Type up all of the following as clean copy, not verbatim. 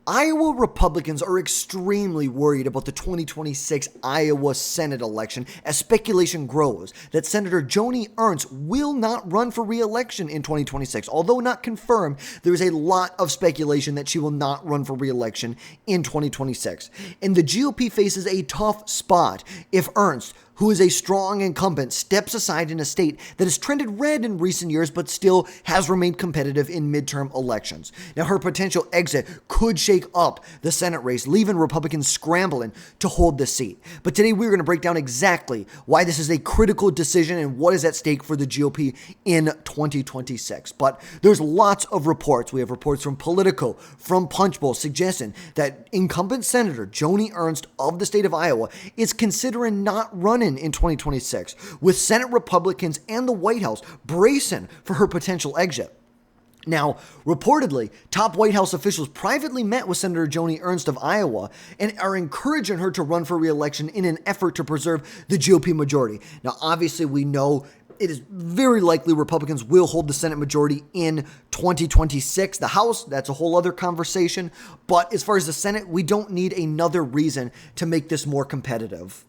Iowa Republicans are extremely worried about the 2026 Iowa Senate election as speculation grows that Senator Joni Ernst will not run for re-election in 2026. Although not confirmed, there is a lot of speculation that she will not run for re-election in 2026. And the GOP faces a tough spot if Ernst, who is a strong incumbent, steps aside in a state that has trended red in recent years but still has remained competitive in midterm elections. Now, her potential exit could shake up the Senate race, leaving Republicans scrambling to hold the seat. But today we're going to break down exactly why this is a critical decision and what is at stake for the GOP in 2026. But there's lots of reports. We have reports from Politico, from Punchbowl, suggesting that incumbent Senator Joni Ernst of the state of Iowa is considering not running in 2026, with Senate Republicans and the White House bracing for her potential exit. Now, reportedly, top White House officials privately met with Senator Joni Ernst of Iowa and are encouraging her to run for re-election in an effort to preserve the GOP majority. Now, obviously, we know it is very likely Republicans will hold the Senate majority in 2026. The House, that's a whole other conversation. But as far as the Senate, we don't need another reason to make this more competitive.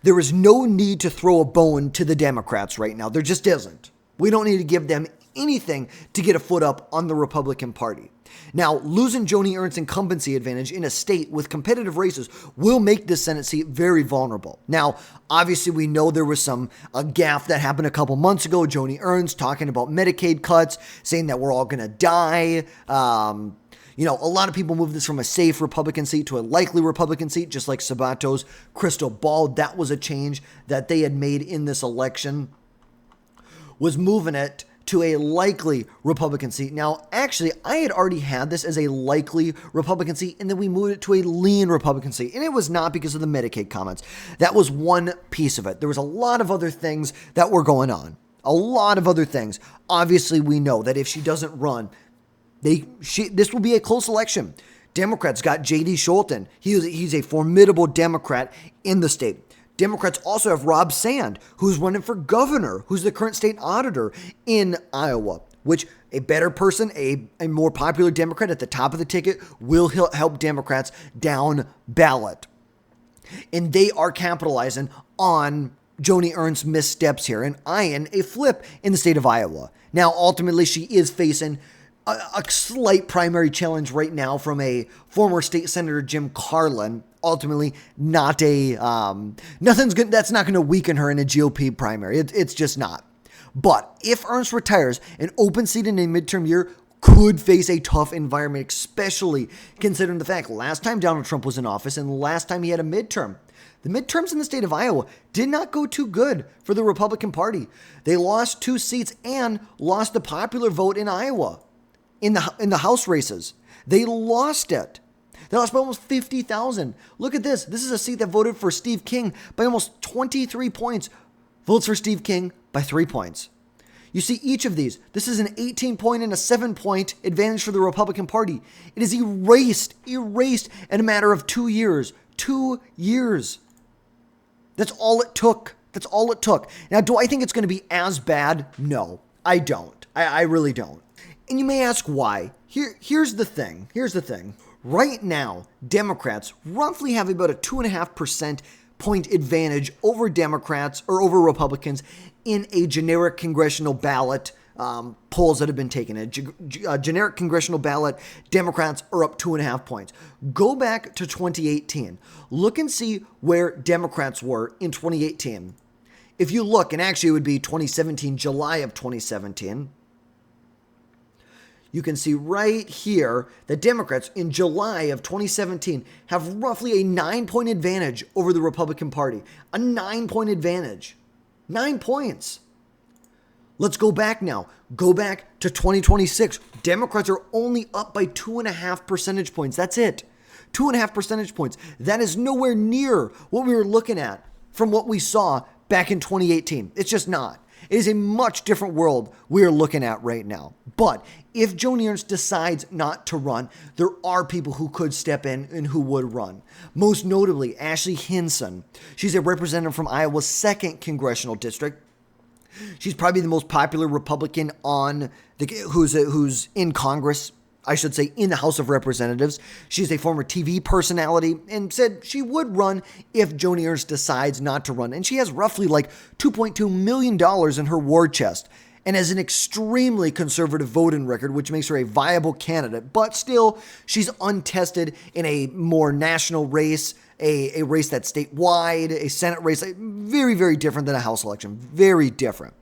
There is no need to throw a bone to the Democrats right now. There just isn't. We don't need to give them anything to get a foot up on the Republican Party. Now, losing Joni Ernst's incumbency advantage in a state with competitive races will make this Senate seat very vulnerable. Now, obviously, we know there was a gaffe that happened a couple months ago. Joni Ernst talking about Medicaid cuts, saying that we're all going to die. A lot of people moved this from a safe Republican seat to a likely Republican seat, just like Sabato's crystal ball. That was a change that they had made in this election, was moving it to a likely Republican seat. Now, actually, I had already had this as a likely Republican seat, and then we moved it to a lean Republican seat. And it was not because of the Medicaid comments. That was one piece of it. There was a lot of other things that were going on. A lot of other things. Obviously, we know that if she doesn't run, this will be a close election. Democrats got J.D. Scholten. He's a formidable Democrat in the state. Democrats also have Rob Sand, who's running for governor, who's the current state auditor in Iowa, which a better person, a more popular Democrat at the top of the ticket will help Democrats down ballot. And they are capitalizing on Joni Ernst's missteps here and eyeing a flip in the state of Iowa. Now, ultimately, she is facing a slight primary challenge right now from a former state senator, Jim Carlin. Ultimately, nothing's good. That's not going to weaken her in a GOP primary. It's just not. But if Ernst retires, an open seat in a midterm year could face a tough environment, especially considering the fact last time Donald Trump was in office and last time he had a midterm, the midterms in the state of Iowa did not go too good for the Republican Party. They lost 2 seats and lost the popular vote in Iowa. In the House races, they lost it. They lost by almost 50,000. Look at this. This is a seat that voted for Steve King by almost 23 points. Votes for Steve King by 3 points. You see each of these. This is an 18-point and a 7-point advantage for the Republican Party. It is erased in a matter of 2 years. 2 years. That's all it took. Now, do I think it's going to be as bad? No, I don't. I really don't. And you may ask why. Here's the thing. Right now, Democrats roughly have about a 2.5% point advantage over Democrats or over Republicans in a generic congressional ballot polls that have been taken. A generic congressional ballot, Democrats are up 2.5 points. Go back to 2018. Look and see where Democrats were in 2018. If you look, and actually it would be 2017, July of 2017, you can see right here that Democrats in July of 2017 have roughly a 9-point advantage over the Republican Party. A 9-point advantage. 9 points. Let's go back now. Go back to 2026. Democrats are only up by 2.5 percentage points. That's it. 2.5 percentage points. That is nowhere near what we were looking at from what we saw back in 2018. It's just not. It is a much different world we are looking at right now. But if Joni Ernst decides not to run, there are people who could step in and who would run. Most notably, Ashley Hinson. She's a representative from Iowa's 2nd congressional district. She's probably the most popular Republican who's in Congress I should say, in the House of Representatives. She's a former TV personality and said she would run if Joni Ernst decides not to run. And she has roughly like $2.2 million in her war chest and has an extremely conservative voting record, which makes her a viable candidate. But still, she's untested in a more national race, a race that's statewide, a Senate race, very, very different than a House election. Very different.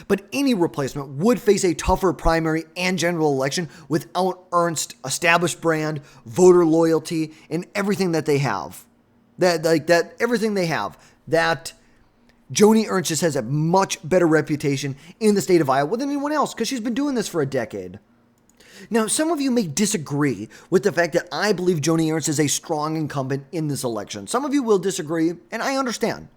But any replacement would face a tougher primary and general election without Ernst's established brand, voter loyalty, and everything that they have. Everything they have. That Joni Ernst just has a much better reputation in the state of Iowa than anyone else because she's been doing this for a decade. Now, some of you may disagree with the fact that I believe Joni Ernst is a strong incumbent in this election. Some of you will disagree, and I understand.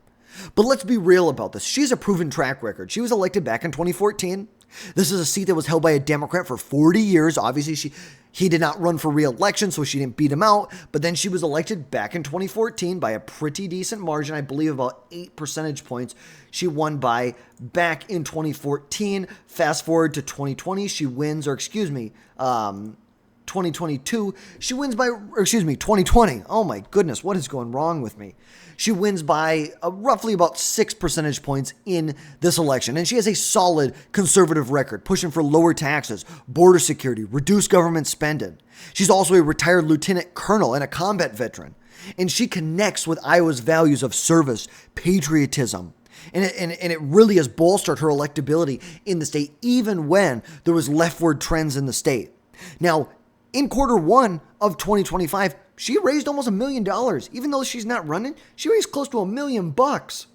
But let's be real about this. She has a proven track record. She was elected back in 2014. This is a seat that was held by a Democrat for 40 years. Obviously, he did not run for re-election, so she didn't beat him out. But then she was elected back in 2014 by a pretty decent margin, I believe about 8 percentage points. She won by back in 2014. Fast forward to 2020, she wins, 2022, she wins by, 2020. Oh my goodness, what is going wrong with me? She wins by roughly about 6 percentage points in this election. And she has a solid conservative record, pushing for lower taxes, border security, reduced government spending. She's also a retired lieutenant colonel and a combat veteran. And she connects with Iowa's values of service, patriotism. And it really has bolstered her electability in the state, even when there was leftward trends in the state. Now, in quarter one of 2025, she raised almost $1 million. Even though she's not running, she raised close to $1 million. $1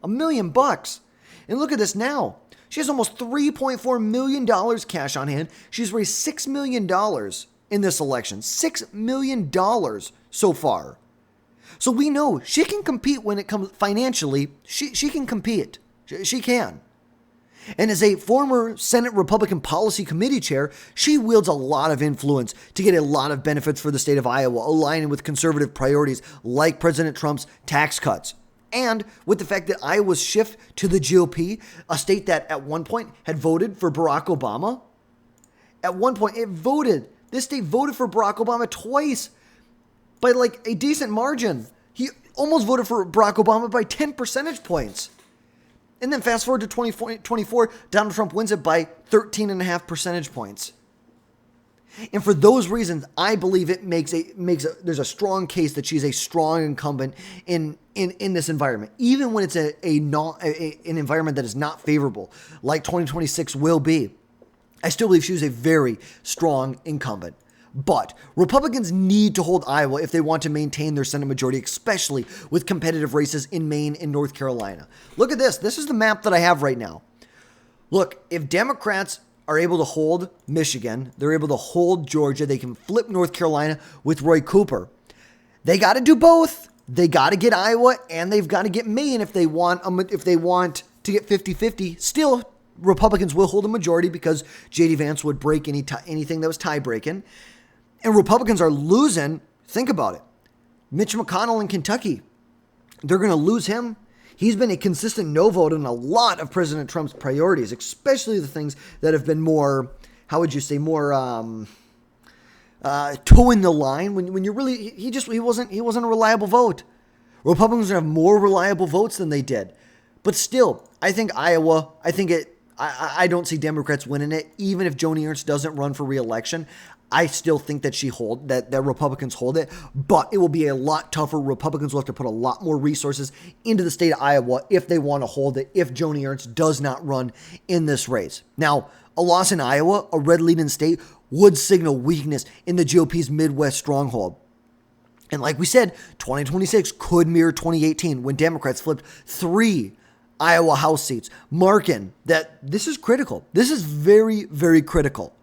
million. And look at this now. She has almost $3.4 million cash on hand. She's raised $6 million in this election. $6 million so far. So we know she can compete when it comes financially. She can compete. She can. And as a former Senate Republican Policy Committee chair, she wields a lot of influence to get a lot of benefits for the state of Iowa, aligning with conservative priorities like President Trump's tax cuts. And with the fact that Iowa's shift to the GOP, a state that at one point had voted for Barack Obama, at one point this state voted for Barack Obama twice by like a decent margin. He almost voted for Barack Obama by 10 percentage points. And then fast forward to 2024, Donald Trump wins it by 13.5 percentage points. And for those reasons, I believe there's a strong case that she's a strong incumbent in this environment, even when it's an environment that is not favorable, like 2026 will be. I still believe she's a very strong incumbent. But Republicans need to hold Iowa if they want to maintain their Senate majority, especially with competitive races in Maine and North Carolina. Look at this. This is the map that I have right now. Look, if Democrats are able to hold Michigan, they're able to hold Georgia, they can flip North Carolina with Roy Cooper. They got to do both. They got to get Iowa and they've got to get Maine if they want to get 50-50. Still, Republicans will hold a majority because J.D. Vance would break anything that was tie-breaking. And Republicans are losing, think about it, Mitch McConnell in Kentucky. They're going to lose him. He's been a consistent no vote on a lot of President Trump's priorities, especially the things that have been more, toeing the line. When you really, he wasn't a reliable vote. Republicans have more reliable votes than they did. But still, I think Iowa, I don't see Democrats winning it, even if Joni Ernst doesn't run for re-election. I still think that that Republicans hold it, but it will be a lot tougher. Republicans will have to put a lot more resources into the state of Iowa if they want to hold it, if Joni Ernst does not run in this race. Now, a loss in Iowa, a red-leaning state, would signal weakness in the GOP's Midwest stronghold. And like we said, 2026 could mirror 2018 when Democrats flipped 3 Iowa House seats, marking that this is critical. This is very, very critical.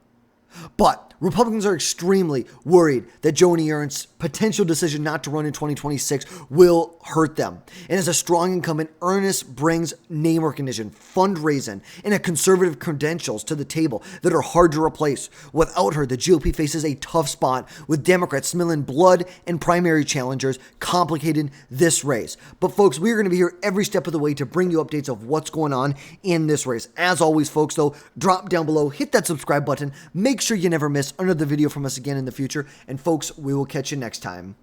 But Republicans are extremely worried that Joni Ernst's potential decision not to run in 2026 will hurt them. And as a strong incumbent, Ernst brings name recognition, fundraising, and a conservative credentials to the table that are hard to replace. Without her, the GOP faces a tough spot, with Democrats smelling blood and primary challengers complicating this race. But folks, we're going to be here every step of the way to bring you updates of what's going on in this race. As always, folks, though, drop down below, hit that subscribe button, make sure you never miss under the video from us again in the future. And folks, we will catch you next time.